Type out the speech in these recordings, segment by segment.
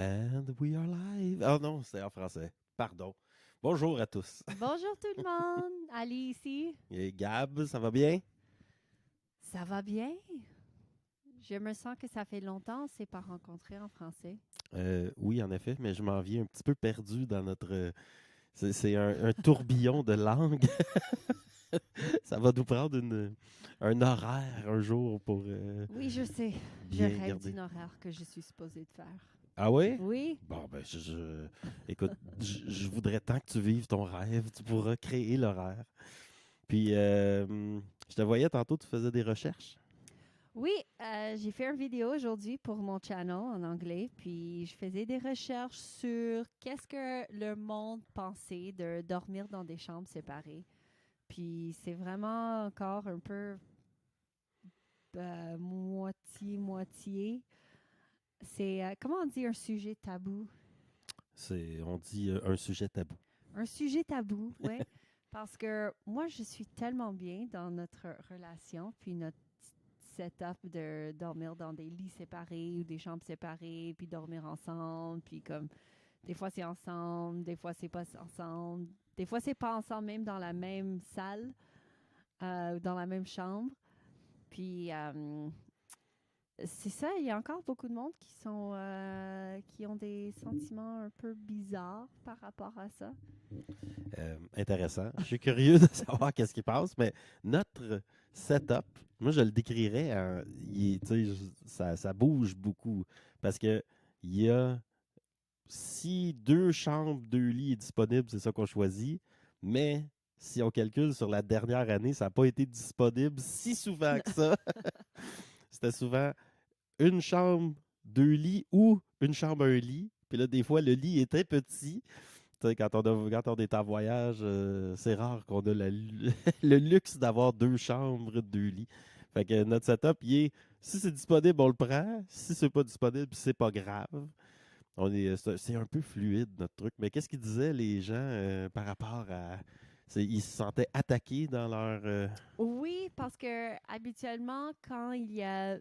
And we are live. Oh non, c'est en français. Pardon. Bonjour à tous. Bonjour tout le monde, Ali ici. Et Gab, ça va bien? Ça va bien? Je me sens que ça fait longtemps, on s'est pas rencontrés en français. Oui, en effet, mais je m'en viens un petit peu perdu dans notre... c'est un tourbillon de langues. Ça va nous prendre un horaire un jour pour Oui, je sais. Je bien rêve garder. d'une horaire que je suis supposée de faire. Ah oui? Oui, Bon, ben, écoute, je voudrais tant que tu vives ton rêve, tu pourras créer l'horaire. Puis, je te voyais tantôt, tu faisais des recherches. oui, j'ai fait une vidéo aujourd'hui pour mon channel en anglais, puis je faisais des recherches sur qu'est-ce que le monde pensait de dormir dans des chambres séparées. Puis c'est vraiment encore un peu moitié-moitié. C'est, comment on dit un sujet tabou? On dit un sujet tabou. Un sujet tabou, oui. Parce que moi, je suis tellement bien dans notre relation, puis notre setup de dormir dans des lits séparés ou des chambres séparées, puis dormir ensemble, puis comme des fois c'est ensemble, des fois c'est pas ensemble, des fois c'est pas ensemble même dans la même salle ou dans la même chambre. Puis c'est ça, il y a encore beaucoup de monde qui ont des sentiments un peu bizarres par rapport à ça. Intéressant. Je suis curieux de savoir qu'est-ce qui passe, mais notre setup, moi je le décrirais, tu sais, ça bouge beaucoup parce que il y a si deux chambres, deux lits est disponible, c'est ça qu'on choisit, mais si on calcule sur la dernière année, ça n'a pas été disponible si souvent que ça. C'était souvent une chambre, deux lits ou une chambre, un lit. Puis là, des fois, le lit est très petit. Tu sais, quand on est en voyage, c'est rare qu'on a le luxe d'avoir deux chambres, deux lits. Fait que notre setup, si c'est disponible, on le prend. Si c'est pas disponible, c'est pas grave. C'est un peu fluide, notre truc. Mais qu'est-ce qu'ils disaient, les gens, par rapport à... Ils se sentaient attaqués dans leur... Oui, parce que habituellement, quand tu as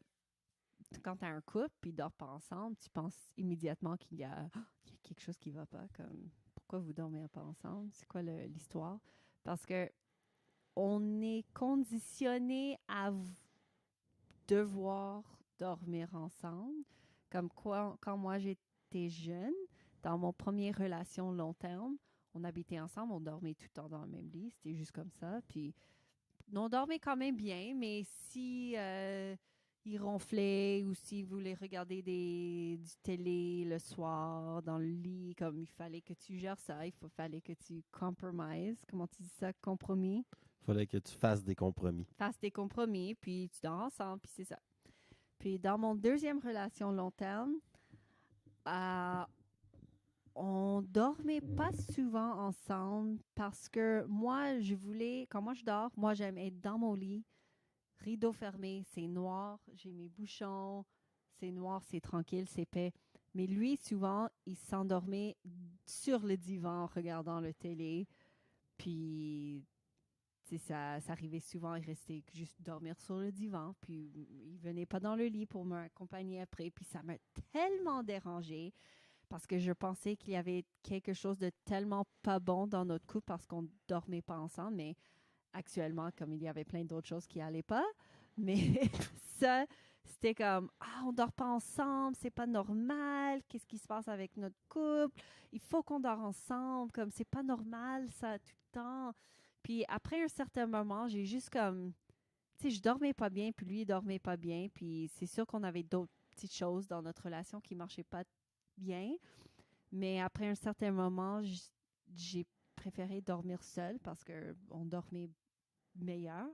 un couple puis ils dorment pas ensemble, tu penses immédiatement qu'il y a quelque chose qui va pas. Comme pourquoi vous dormez pas ensemble? C'est quoi l'histoire? Parce que on est conditionné à devoir dormir ensemble. Comme quoi, quand moi j'étais jeune, dans mon première relation long terme, on habitait ensemble, on dormait tout le temps dans le même lit, c'était juste comme ça. Puis on dormait quand même bien, mais si il ronflait ou s'il voulait regarder du télé le soir dans le lit, comme il fallait que tu gères ça, fallait que tu compromises. Comment tu dis ça? Compromis. Fallait que tu fasses des compromis. Fasses des compromis, puis tu dors ensemble, puis c'est ça. Puis dans mon deuxième relation long terme, euh, on dormait pas souvent ensemble parce que moi, quand moi je dors, moi j'aime être dans mon lit, rideau fermé, c'est noir, j'ai mes bouchons, c'est noir, c'est tranquille, c'est paix. Mais lui, souvent, il s'endormait sur le divan en regardant le télé. Puis, ça arrivait souvent, il restait juste dormir sur le divan. Puis, il venait pas dans le lit pour m'accompagner après. Puis, ça m'a tellement dérangé parce que je pensais qu'il y avait quelque chose de tellement pas bon dans notre couple parce qu'on dormait pas ensemble. Mais actuellement, comme il y avait plein d'autres choses qui allaient pas. Mais ça, c'était comme, ah, on dort pas ensemble, c'est pas normal, qu'est-ce qui se passe avec notre couple? Il faut qu'on dort ensemble, comme c'est pas normal ça tout le temps. Puis après un certain moment, j'ai juste comme, tu sais, je dormais pas bien, puis lui, il dormait pas bien, puis c'est sûr qu'on avait d'autres petites choses dans notre relation qui marchaient pas bien. Mais après un certain moment, j'ai préféré dormir seule parce qu'on dormait meilleur.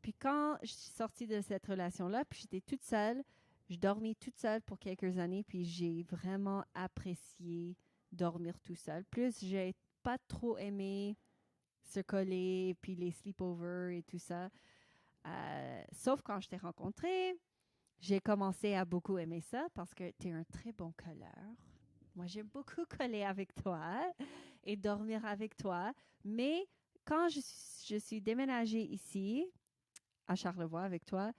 Puis quand je suis sortie de cette relation-là, puis j'étais toute seule, je dormis toute seule pour quelques années, puis j'ai vraiment apprécié dormir tout seul. Plus j'ai pas trop aimé se coller, puis les sleepovers et tout ça. Sauf quand je t'ai rencontré, j'ai commencé à beaucoup aimer ça parce que tu es un très bon colleur. Moi, j'aime beaucoup coller avec toi et dormir avec toi. Mais quand je suis déménagée ici, à Charlevoix avec toi,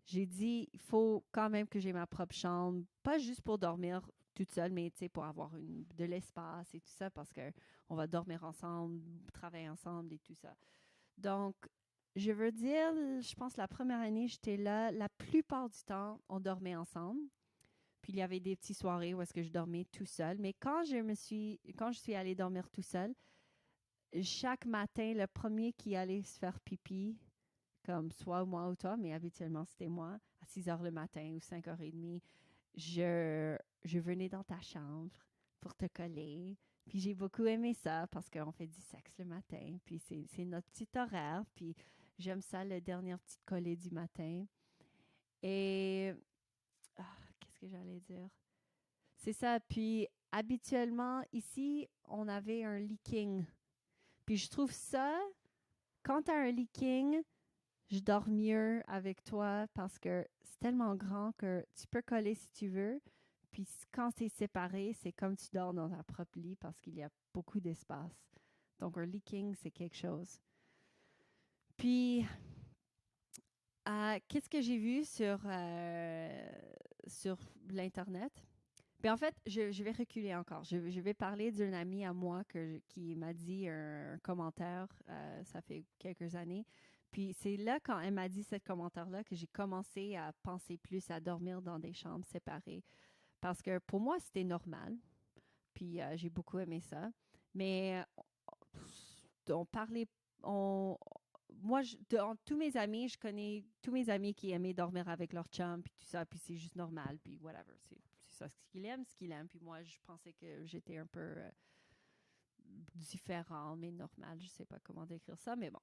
j'ai dit, il faut quand même que j'ai ma propre chambre, pas juste pour dormir. toute seule, mais pour avoir de l'espace et tout ça, parce qu'on va dormir ensemble, travailler ensemble et tout ça. Donc, je veux dire, je pense la première année, j'étais là, la plupart du temps, on dormait ensemble. Puis il y avait des petites soirées où est-ce que je dormais tout seul. Mais quand je suis allée dormir tout seul, chaque matin, le premier qui allait se faire pipi, comme soit moi ou toi, mais habituellement c'était moi, à 6 heures le matin ou 5h30, je venais dans ta chambre pour te coller. Puis j'ai beaucoup aimé ça parce qu'on fait du sexe le matin. Puis c'est notre petit horaire. Puis j'aime ça, le dernier petit collet du matin. Et qu'est-ce que j'allais dire? C'est ça. Puis habituellement, ici, on avait un leaking. Puis je trouve ça, quand tu as un leaking, je dors mieux avec toi parce que c'est tellement grand que tu peux coller si tu veux. Puis quand tu es séparé, c'est comme tu dors dans ta propre lit parce qu'il y a beaucoup d'espace. Donc un leaking, c'est quelque chose. Puis, qu'est-ce que j'ai vu sur l'Internet? Bien, en fait, je vais reculer encore. Je vais parler d'une amie à moi qui m'a dit un commentaire, ça fait quelques années. Puis c'est là, quand elle m'a dit ce commentaire-là, que j'ai commencé à penser plus à dormir dans des chambres séparées. Parce que pour moi, c'était normal. Puis j'ai beaucoup aimé ça. Mais on parlait... moi, tous mes amis, je connais tous mes amis qui aimaient dormir avec leur chum, puis tout ça, puis c'est juste normal, puis whatever. C'est ça ce qu'il aime, ce qu'il aime. Puis moi, je pensais que j'étais un peu différent, mais normal. Je sais pas comment décrire ça, mais bon.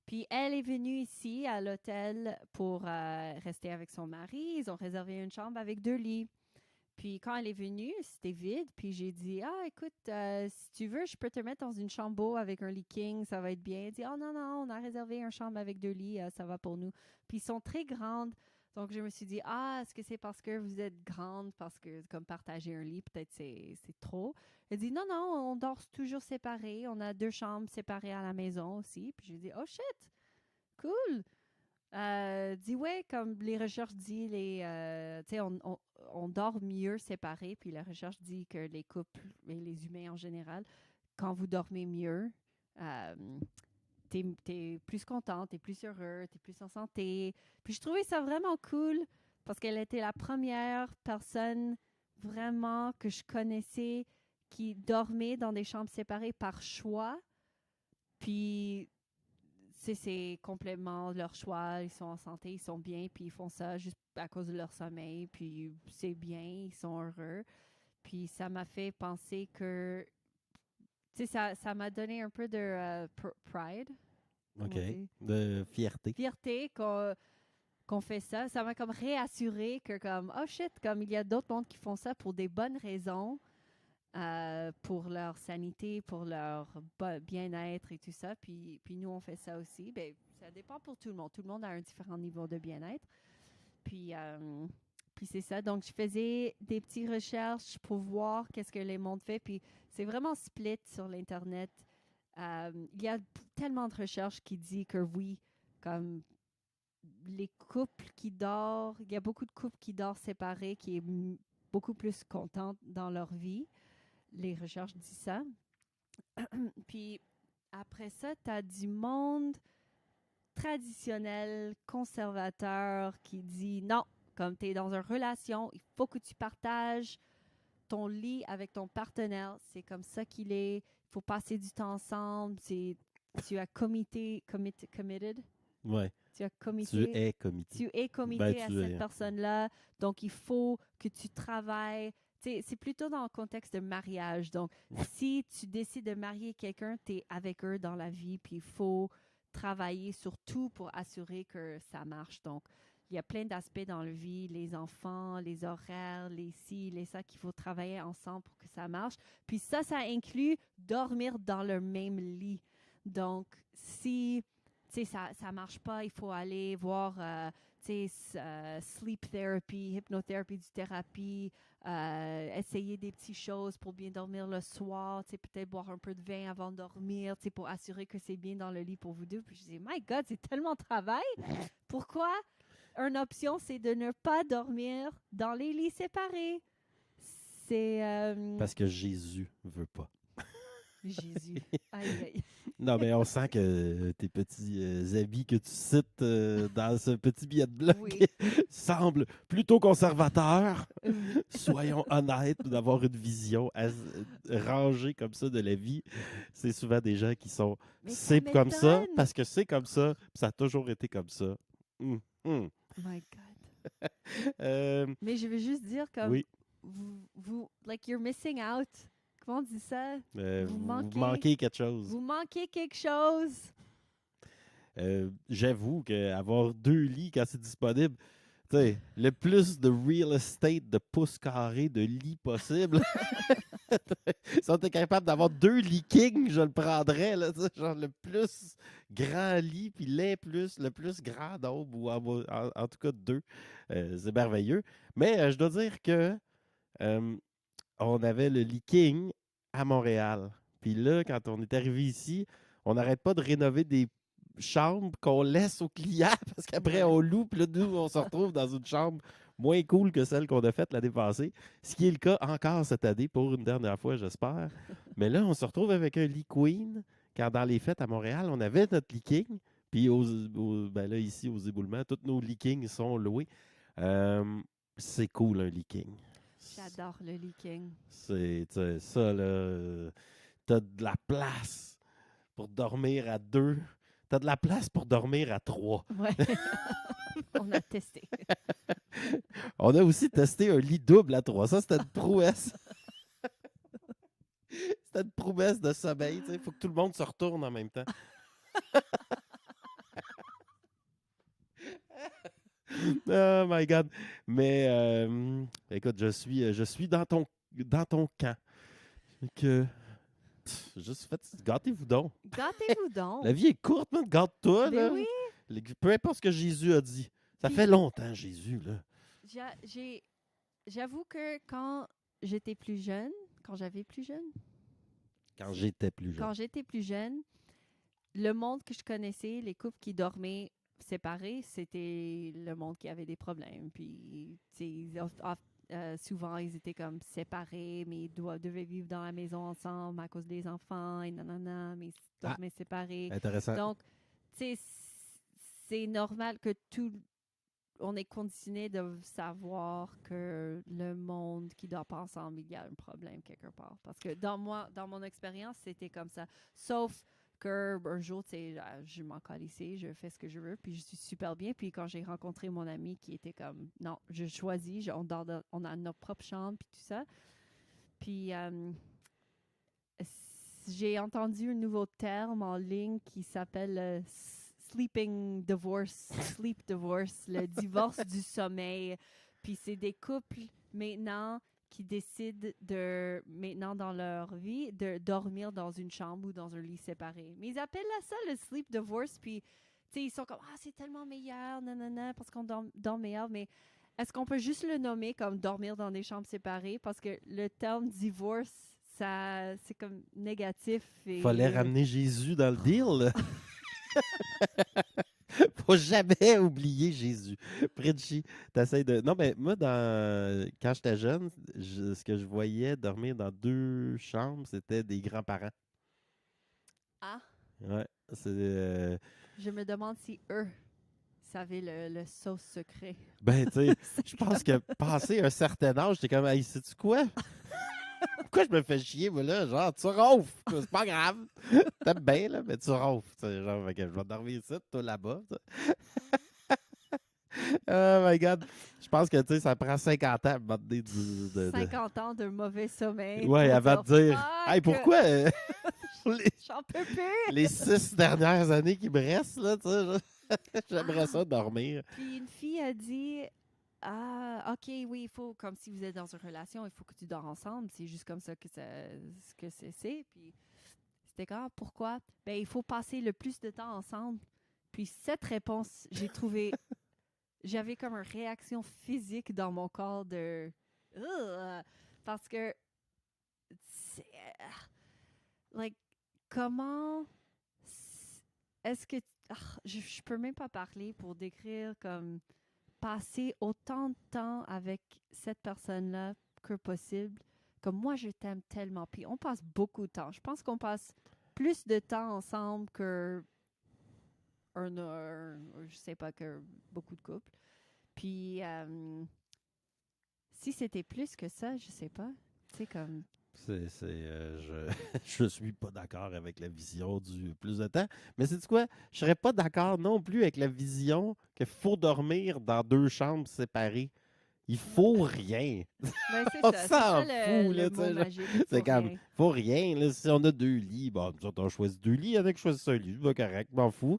Puis elle est venue ici à l'hôtel pour rester avec son mari. Ils ont réservé une chambre avec 2 lits. Puis quand elle est venue, c'était vide. Puis j'ai dit, écoute, si tu veux, je peux te mettre dans une chambre avec un lit king, ça va être bien. Elle dit, non, non, on a réservé une chambre avec 2 lits, ça va pour nous. Puis ils sont très grandes. Donc je me suis dit, est-ce que c'est parce que vous êtes grande, parce que comme partager un lit, peut-être c'est trop. Elle dit, non, non, on dort toujours séparés. On a 2 chambres séparées à la maison aussi. Puis j'ai dit, oh shit, cool. Dit ouais, comme les recherches disent, on dort mieux séparés, puis la recherche dit que les couples et les humains en général, quand vous dormez mieux, t'es plus content, t'es plus heureux, t'es plus en santé. Puis je trouvais ça vraiment cool parce qu'elle était la première personne vraiment que je connaissais qui dormait dans des chambres séparées par choix. Puis c'est complètement leur choix. Ils sont en santé, ils sont bien, puis ils font ça juste à cause de leur sommeil, puis c'est bien, ils sont heureux. Puis ça m'a fait penser que, ça m'a donné un peu de pride. OK. De fierté. Fierté qu'on fait ça. Ça m'a comme réassuré que comme, oh shit, comme il y a d'autres mondes qui font ça pour des bonnes raisons. Pour leur sanité, pour leur bien-être et tout ça. Puis nous, on fait ça aussi. Ben, ça dépend pour tout le monde. Tout le monde a un différent niveau de bien-être. Puis c'est ça. Donc, je faisais des petites recherches pour voir qu'est-ce que les mondes fait. Puis c'est vraiment split sur l'Internet. Il y a tellement de recherches qui disent que oui, comme les couples qui dorment, il y a beaucoup de couples qui dorment séparés, qui est beaucoup plus contents dans leur vie. Les recherches disent ça. Puis après ça, tu as du monde traditionnel, conservateur, qui dit non, comme tu es dans une relation, il faut que tu partages ton lit avec ton partenaire. C'est comme ça qu'il est. Il faut passer du temps ensemble. Tu as committed. Ouais. Tu as committé. Tu es committé. Tu es committé à cette personne-là. Donc, il faut que tu travailles. C'est plutôt dans le contexte de mariage. Donc, si tu décides de marier quelqu'un, tu es avec eux dans la vie, puis il faut travailler sur tout pour assurer que ça marche. Donc, il y a plein d'aspects dans la vie, les enfants, les horaires, les ci, les ça, qu'il faut travailler ensemble pour que ça marche. Puis ça inclut dormir dans le même lit. Donc, si ça marche pas, il faut aller voir sleep therapy, hypnothérapie, du thérapie, essayer des petites choses pour bien dormir le soir, peut-être boire un peu de vin avant de dormir, pour assurer que c'est bien dans le lit pour vous deux. Puis je dis, my God, c'est tellement de travail. Pourquoi une option, c'est de ne pas dormir dans les lits séparés? c'est Parce que Jésus veut pas. Jésus. Aïe, aïe. Non, mais on sent que tes petits habits que tu cites dans ce petit billet de blog Oui. semblent plutôt conservateurs. Oui. Soyons honnêtes, d'avoir une vision rangée comme ça de la vie. C'est souvent des gens qui sont Mais ça c'est comme ça m'étonne. parce que c'est comme ça, puis ça a toujours été comme ça. Hum, hum. My God. Euh, Mais je veux juste dire comme oui, like you're missing out. Comment on dit ça? Vous vous manquez. manquez quelque chose. Vous manquez quelque chose. J'avoue qu'avoir 2 lits quand c'est disponible, tu sais, le plus de real estate de pouces carrés de lits possible. Si on était capable d'avoir 2 lits king, je le prendrais, là, tu sais, genre le plus grand lit, puis le plus grand nombre, ou en tout cas 2. C'est merveilleux. Mais je dois dire que euh, on avait le lit king à Montréal. Puis là, quand on est arrivé ici, on n'arrête pas de rénover des chambres qu'on laisse aux clients parce qu'après Ouais. on loue, puis là, nous, on se retrouve dans une chambre moins cool que celle qu'on a faite l'année passée. Ce qui est le cas encore cette année, pour une dernière fois, j'espère. Mais là, on se retrouve avec un lit queen, quand dans les fêtes à Montréal, on avait notre lit king. Puis ben là, ici, aux éboulements, tous nos lit kings sont loués. C'est cool, un lit king. J'adore le leaking. C'est, tu sais, ça, là, t'as de la place pour dormir à 2. T'as de la place pour dormir à 3. Ouais. On a testé. On a aussi testé un lit double à 3. Ça, c'était une prouesse. C'était une promesse de sommeil. Il faut que tout le monde se retourne en même temps. Oh my God. Mais écoute, je suis dans ton camp. Que, juste gâtez-vous donc. Gâtez-vous donc. La vie est courte, man. Gâte-toi, Ben là. oui. Peu importe ce que Jésus a dit. Ça Puis- fait longtemps, Jésus, là. J'avoue que quand j'étais plus jeune, quand j'avais plus jeune, Quand j'étais plus jeune. quand j'étais plus jeune, le monde que je connaissais, les couples qui dormaient séparés, c'était le monde qui avait des problèmes. Puis, tu sais, souvent, ils étaient comme séparés, mais ils devaient vivre dans la maison ensemble à cause des enfants et nanana, mais ils dormaient séparés. Intéressant. Donc, tu sais, c'est normal que on est conditionné de savoir que le monde qui dort pas ensemble, il y a un problème quelque part. Parce que dans mon expérience, c'était comme ça. Sauf que un jour, tu sais, je m'en calissais, je fais ce que je veux, puis je suis super bien. Puis quand j'ai rencontré mon ami qui était comme, non, je choisis, on a notre propre chambre, puis tout ça. Puis j'ai entendu un nouveau terme en ligne qui s'appelle sleeping divorce, sleep divorce, le divorce du sommeil. Puis c'est des couples maintenant qui décident maintenant dans leur vie, de dormir dans une chambre ou dans un lit séparé. Mais ils appellent ça le sleep divorce, puis ils sont comme, ah, c'est tellement meilleur, nanana, parce qu'on dort meilleur, mais est-ce qu'on peut juste le nommer comme dormir dans des chambres séparées? Parce que le terme divorce, c'est comme négatif. Fallait ramener Jésus dans le deal. Faut jamais oublier Jésus. Pritchie, t'essayes de. Non, mais moi, quand j'étais jeune, ce que je voyais dormir dans 2 chambres, c'était des grands-parents. Ah, Ouais. je me demande si eux savaient le sauce secret. Ben, tu sais, je pense que passé un certain âge, j'étais comme, hey, sais-tu quoi? Pourquoi je me fais chier, moi, là? Genre, tu ronfles. C'est pas grave. T'aimes bien, là, mais tu ronfles. Genre, fait que je vais dormir ici, toi là-bas. Oh my God. Je pense que, tu sais, ça prend 50 ans à me donner 50 ans de mauvais sommeil. Ouais, pour avant de dire, fuck, hey, pourquoi les, j'en peux plus. les 6 dernières années qui me restent, là, tu sais, j'aimerais ça dormir. Puis une fille a dit, ah, ok, oui, il faut, comme si vous êtes dans une relation, il faut que tu dors ensemble. C'est juste comme ça que c'est. Puis c'était comme, pourquoi? Ben, il faut passer le plus de temps ensemble. Puis cette réponse, j'ai trouvé, j'avais comme une réaction physique dans mon corps de, ugh, parce que, like, comment est-ce que je peux même pas parler pour décrire comme passer autant de temps avec cette personne-là que possible, Comme moi, je t'aime tellement. Puis on passe beaucoup de temps. Je pense qu'on passe plus de temps ensemble que je sais pas, que beaucoup de couples. Puis si c'était plus que ça, je sais pas. Tu sais, comme... Je suis pas d'accord avec la vision du plus de temps. Mais c'est quoi? Je serais pas d'accord non plus avec la vision qu'il faut dormir dans 2 chambres séparées. Il faut rien. Ben, c'est On ça. C'est ça s'en fout, le là, tu mot sais, genre. magique. Il C'est faut comme, rien. faut rien, là. Si on a 2 lits, bon, nous autres, on choisit 2 lits, il y en a qui choisissent un lit, c'est pas correct, m'en fous.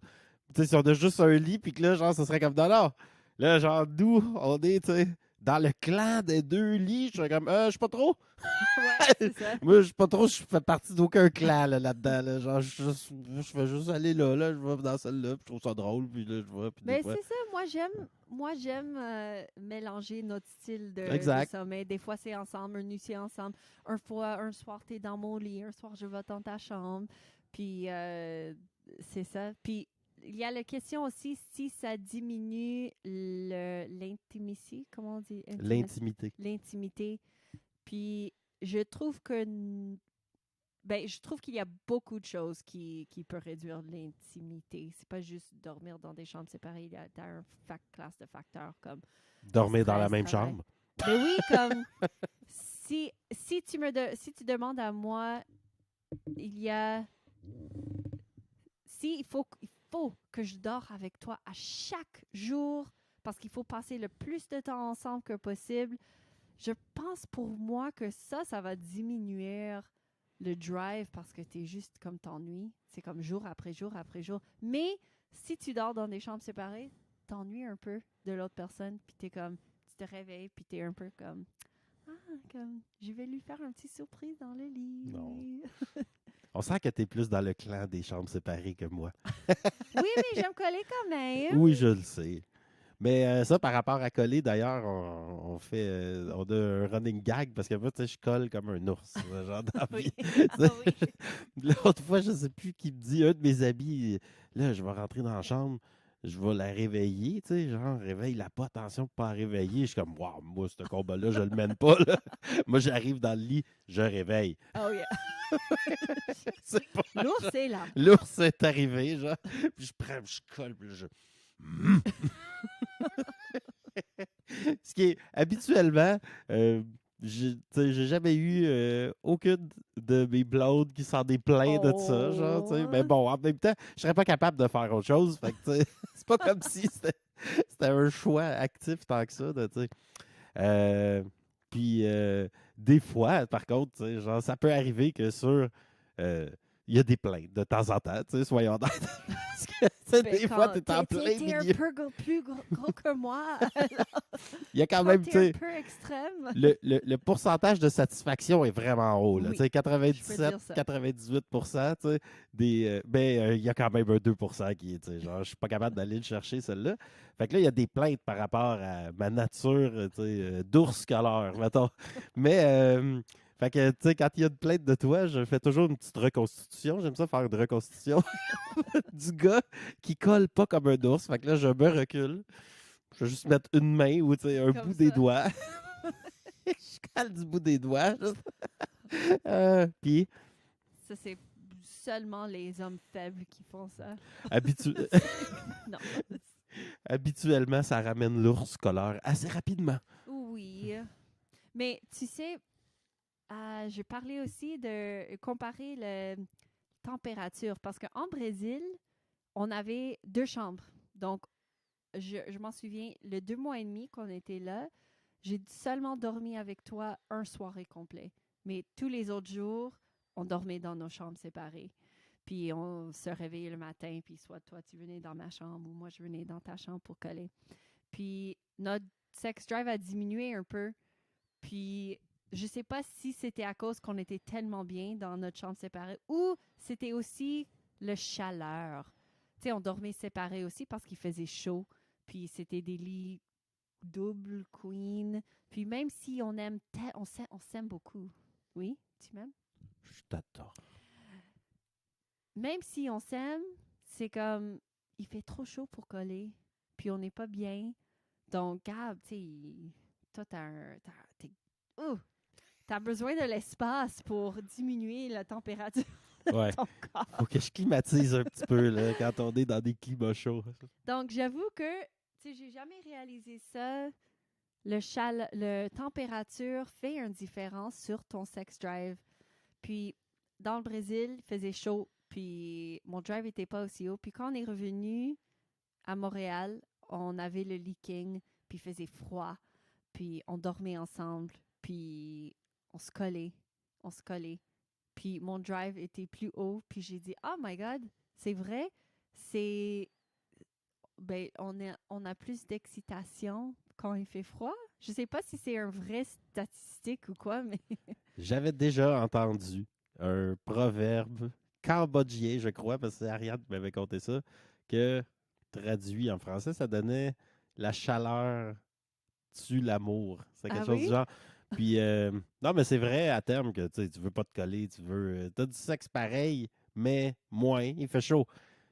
Tu sais, si on a juste un lit, puis que là, genre, ça serait comme, non, non. Là, genre, nous, on est, tu sais, dans le clan des 2 lits, je serais comme, je suis pas trop. Ouais, c'est ça. Moi, je suis pas trop, je fais partie d'aucun clan, là-dedans, là. Genre, je fais juste aller là, je vais dans celle-là, puis je trouve ça drôle, puis là, je vais, puis des Ben, fois. c'est ça. Moi, j'aime mélanger notre style de Exact. sommeil. Des fois, c'est ensemble. Un nuit, c'est ensemble. Un soir, t'es dans mon lit. Un soir, je vais dans ta chambre. Puis, c'est ça. Puis, il y a la question aussi si ça diminue l'intimité. Comment on dit? L'intimité. L'intimité. Puis, je trouve que je trouve qu'il y a beaucoup de choses qui peuvent réduire l'intimité. C'est pas juste dormir dans des chambres séparées. Il y a un classe de facteurs comme Dormir dans la stress, même travail. chambre. Mais oui, comme si tu demandes à moi, il y a si il faut que je dors avec toi à chaque jour parce qu'il faut passer le plus de temps ensemble que possible. Je pense pour moi que ça va diminuer le drive parce que tu es juste comme t'ennuies. C'est comme jour après jour après jour. Mais si tu dors dans des chambres séparées, t'ennuies un peu de l'autre personne, puis t'es comme, tu te réveilles, puis t'es un peu comme, comme, je vais lui faire un petit surprise dans le Non. lit. On sent que t'es plus dans le clan des chambres séparées que moi. Oui, mais j'aime coller quand même. Oui, je le sais. Mais ça, par rapport à coller, d'ailleurs, on fait on a un running gag parce que moi, tu sais, je colle comme un ours, genre dans la Oui. vie. Ah oui. L'autre fois, je ne sais plus qui me dit, un de mes amis, là, je vais rentrer dans la chambre, je vais la réveiller, tu sais, genre, réveille-la pas, attention pour pas la réveiller. Je suis comme, waouh, moi, ce combat-là, je le mène pas, là. Moi, j'arrive dans le lit, je réveille. Oh yeah. C'est pas- L'ours est là. L'ours est arrivé, genre, puis je prends, je colle, puis là, je... Ce qui est habituellement, tu sais, j'ai jamais eu aucune de mes blondes qui s'en est plaint de ça, genre, tu sais. Mais Oh. bon, en même temps, je serais pas capable de faire autre chose. Fait que, tu sais, c'est pas comme si c'était un choix actif tant que ça, tu sais. Euh, puis, des fois, par contre, tu sais, genre, ça peut arriver que il y a des plaintes de temps en temps, tu sais, soyons honnêtes. Parce que, tu sais, des fois, Quand t'es en plein t'es un milieu. peu plus gros que moi. Il y a quand Quand même, tu t'es un sais, peu extrême. le pourcentage de satisfaction est vraiment haut. Là. Oui, Tu sais, je peux 97, dire ça. 98%, tu sais, il y a quand même un 2% qui est, tu sais, genre, je suis pas capable d'aller le chercher, celle-là. Fait que là, il y a des plaintes par rapport à ma nature, tu sais, d'ours scolaire, mettons. Mais, fait que, tu sais, quand il y a une plainte de toi, je fais toujours une petite reconstitution. J'aime ça faire une reconstitution du gars qui colle pas comme un ours. Fait que là, je me recule. Je vais juste mettre une main ou tu sais, un Comme bout des ça. doigts. Je cale du bout des doigts. Puis, Ça, c'est seulement les hommes faibles qui font ça. habitu- Non. habituellement, ça ramène l'ours scolaire assez rapidement. Oui. Mais tu sais, j'ai parlé aussi de comparer la température parce qu'en Brésil, on avait 2 chambres. Donc, je m'en souviens, le 2 mois et demi qu'on était là, j'ai seulement dormi avec toi un soirée complet. Mais tous les autres jours, on dormait dans nos chambres séparées. Puis on se réveillait le matin, puis soit toi, tu venais dans ma chambre ou moi, je venais dans ta chambre pour coller. Puis notre sex drive a diminué un peu. Puis je sais pas si c'était à cause qu'on était tellement bien dans notre chambre séparée ou c'était aussi le chaleur. Tu sais, on dormait séparés aussi parce qu'il faisait chaud. Puis c'était des lits double, queen. Puis même si on s'aime beaucoup. Oui, tu m'aimes? Je t'adore. Même si on s'aime, c'est comme, il fait trop chaud pour coller. Puis on n'est pas bien. Donc, Gab, tu sais, toi, t'as tu as besoin de l'espace pour diminuer la température Ouais. de ton corps. Faut que je climatise un petit peu là, quand on est dans des climats chauds. Donc, j'avoue que, tu sais, j'ai jamais réalisé ça. Le température fait une différence sur ton sex drive. Puis, dans le Brésil, il faisait chaud, puis mon drive n'était pas aussi haut. Puis, quand on est revenu à Montréal, on avait le leaking, puis il faisait froid, puis on dormait ensemble, puis on se collait, Puis, mon drive était plus haut, puis j'ai dit, oh my God, c'est vrai, c'est ben, on a plus d'excitation quand il fait froid. Je sais pas si c'est un vrai statistique ou quoi, mais J'avais déjà entendu un proverbe cambodgien, je crois, parce que c'est Ariane qui m'avait conté ça, que traduit en français, ça donnait la chaleur tue l'amour. C'est quelque ah chose du oui? genre. Puis, non, mais c'est vrai à terme que tu veux pas te coller, t'as du sexe pareil, mais moins. Il fait chaud.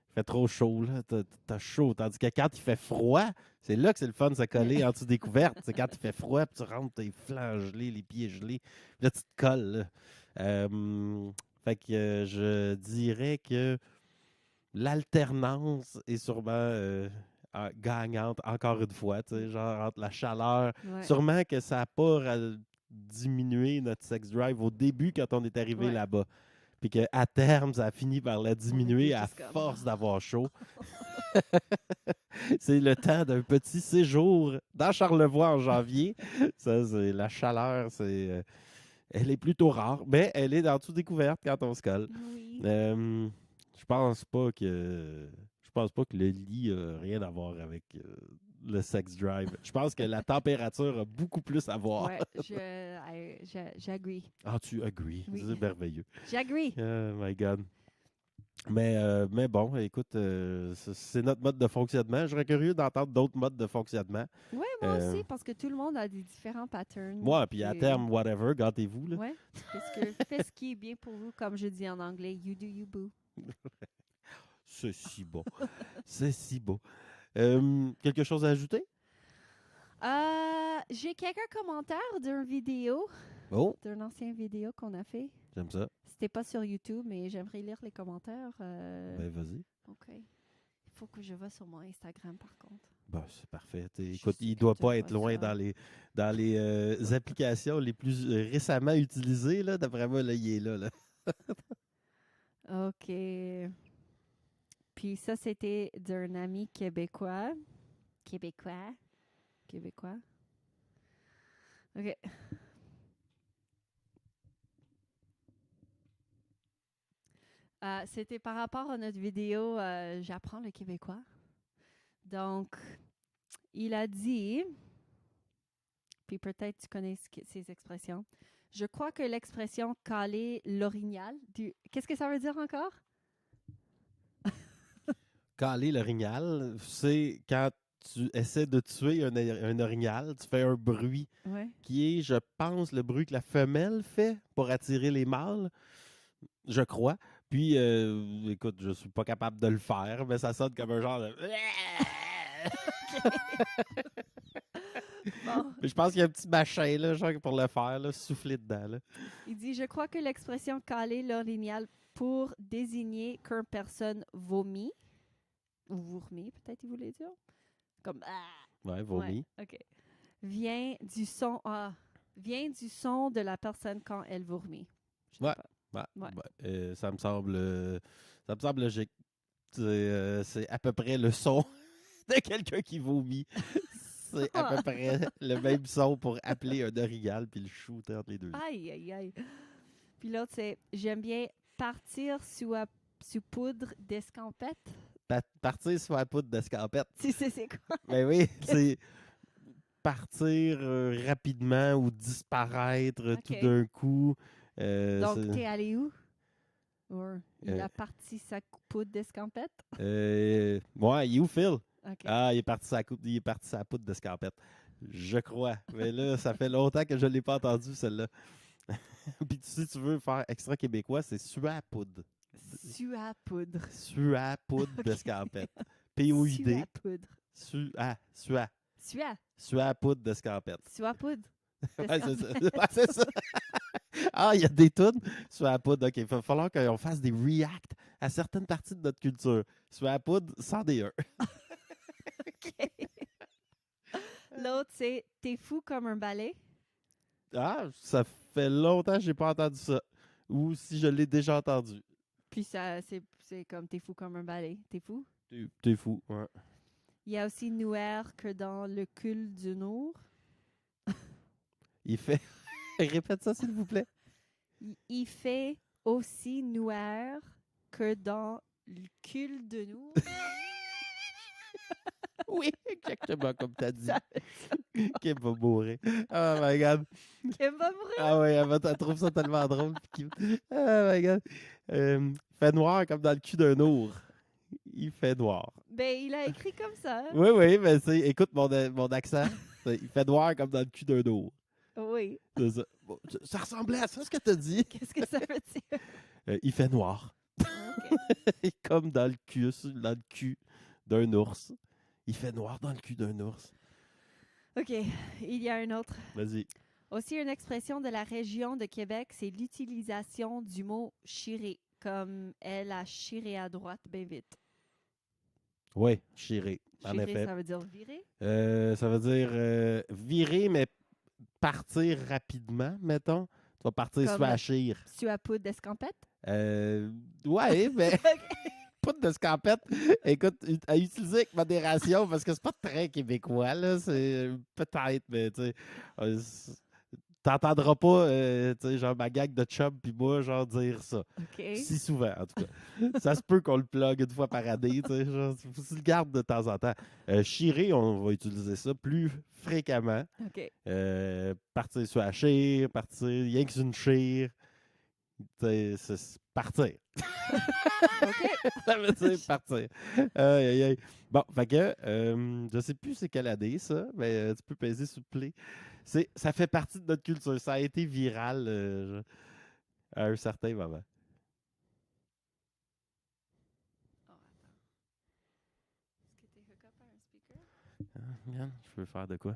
Il fait trop chaud, là. T'as chaud. Tandis que quand il fait froid, c'est là que c'est le fun de se coller en dessous des couvertes. C'est quand il fait froid, puis tu rentres tes flancs gelés, les pieds gelés. Puis là, tu te colles, là. Fait que je dirais que l'alternance est sûrement gagnante, encore une fois, tu sais, genre entre la chaleur. Ouais. Sûrement que ça n'a pas diminué notre sex drive au début quand on est arrivé Ouais. là-bas. Puis qu'à terme, ça a fini par la diminuer était à juste comme, force ah. d'avoir chaud. C'est le temps d'un petit séjour dans Charlevoix en janvier. Ça, c'est la chaleur, elle est plutôt rare, mais elle est dans tout découverte quand on se colle. Oui. Je pense pas que le lit a rien à voir avec le sex drive. Je pense que la température a beaucoup plus à voir. Ouais, j'agree. Ah, tu agrees. Oui. C'est merveilleux. J'agree. Oh my God. Mais bon, écoute, c'est notre mode de fonctionnement. Je serais curieux d'entendre d'autres modes de fonctionnement. Ouais, moi aussi, parce que tout le monde a des différents patterns. Moi, puis à terme, whatever, gâtez-vous. Là. Ouais. Fais ce qui est bien pour vous, comme je dis en anglais, you do you boo. C'est si beau. C'est si beau. Quelque chose à ajouter? J'ai quelques commentaires d'une vidéo, Oh, d'une ancienne vidéo qu'on a fait. j'aime ça. C'était pas sur YouTube, mais j'aimerais lire les commentaires. Ben, vas-y. OK. Il faut que je vais sur mon Instagram, par contre. Ben, c'est parfait. Je Écoute, sais il que doit tu pas vois être loin ça. dans les applications les plus récemment utilisées. Là. D'après moi, là, il est là. Là. OK. Puis ça, c'était d'un ami québécois. Québécois. OK. C'était par rapport à notre vidéo J'apprends le québécois. Donc, il a dit, puis peut-être tu connais ces expressions. Je crois que l'expression caler l'orignal, qu'est-ce que ça veut dire encore? Caler l'orignal, c'est quand tu essaies de tuer un orignal, tu fais un bruit Ouais. qui est, je pense, le bruit que la femelle fait pour attirer les mâles. Je crois. Puis, écoute, je suis pas capable de le faire, mais ça sonne comme un genre de... Bon. Mais je pense qu'il y a un petit machin là, genre pour le faire, là, souffler dedans. Là. Il dit, je crois que l'expression caler l'orignal pour désigner qu'une personne vomit, ou vourmit, peut-être il voulait dire, comme Ouais, vomi. Ouais, OK. Vient du son de la personne quand elle vomit. Je sais Ouais. pas. Ouais. Ça me semble logique. C'est à peu près le son de quelqu'un qui vomit. C'est à peu près le même son pour appeler un orignal puis le shooter entre les deux. Aïe, aïe, aïe. Puis l'autre, c'est j'aime bien partir sous poudre d'escampette. Partir sur la poudre d'escampette. Tu sais, c'est quoi? Ben oui, c'est partir rapidement ou disparaître tout Ok. d'un coup. Donc, t'es allé où? Ou il a parti sa poudre d'escampette? Ouais, il est où, Phil? OK. Ah, il est parti sa poudre d'escampette. Je crois. Mais là, ça fait longtemps que je ne l'ai pas entendu, celle-là. Puis si tu veux faire extra québécois, c'est suapoudre. Suapoudre. Suapoudre Ok. d'escampette. P-O-I-D. Suapoudre. Suapoudre d'escampette. Suapoudre. Ouais, c'est ça. Ouais, c'est ça. Ah, il y a des tunes sur la poudre. OK, il va falloir qu'on fasse des reacts à certaines parties de notre culture. Sur la poudre, c'en est un. OK. L'autre, c'est T'es fou comme un balai. Ah, ça fait longtemps que j'ai pas entendu ça. Ou si je l'ai déjà entendu. Puis ça, c'est comme T'es fou comme un balai. T'es fou? T'es fou, ouais. Il y a aussi Nouer que dans le cul du Nour. Il fait... Répète ça, s'il vous plaît. Il fait aussi Nouer que dans le cul de Nour. Oui, exactement comme t'as dit. Ça- Kim va mourir. Oh my God. Kim va mourir. Ah ouais, elle trouve ça tellement drôle. Oh my God. Il fait noir comme dans le cul d'un ours. Il fait noir. Ben, il a écrit comme ça. Oui, oui, mais écoute mon accent. Il fait noir comme dans le cul d'un ours. Oui. C'est ça. Bon, ça ressemblait à ça, ce que t'as dit. Qu'est-ce que ça veut dire? Il fait noir. OK. Comme dans le cul d'un ours. Il fait noir dans le cul d'un ours. OK. Il y a un autre. Vas-y. Aussi, une expression de la région de Québec, c'est l'utilisation du mot chirer, comme elle a chiré à droite bien vite. Oui, chirer. En Chirer, effet. ça veut dire virer. Ça veut dire virer, mais partir rapidement, mettons. Tu vas partir Comme soit à chire. Tu as poudre d'escampette? Ouais, mais OK. poudre de scampette. Écoute, à utiliser avec modération parce que c'est pas très québécois, là. C'est peut-être, mais tu sais. T'entendras pas, tu sais, genre ma gang de chum puis moi, genre dire ça. OK. Si souvent, en tout cas. Ça se peut qu'on le plug une fois par année, tu sais. Genre, faut se le garde de temps en temps. Chirer, on va utiliser ça plus fréquemment. OK. Partir sur la chire, partir, rien que sur une chire. Tu sais, c'est partir. OK. Ça veut dire partir. Aïe, aïe, aïe. Bon, fait que, je sais plus c'est quelle année ça, mais tu peux peser sur play. Ça fait partie de notre culture. Ça a été viral à un certain moment. Oh, attends. Est-ce que t'es hook up à un speaker? Ah, regarde, je peux faire de quoi?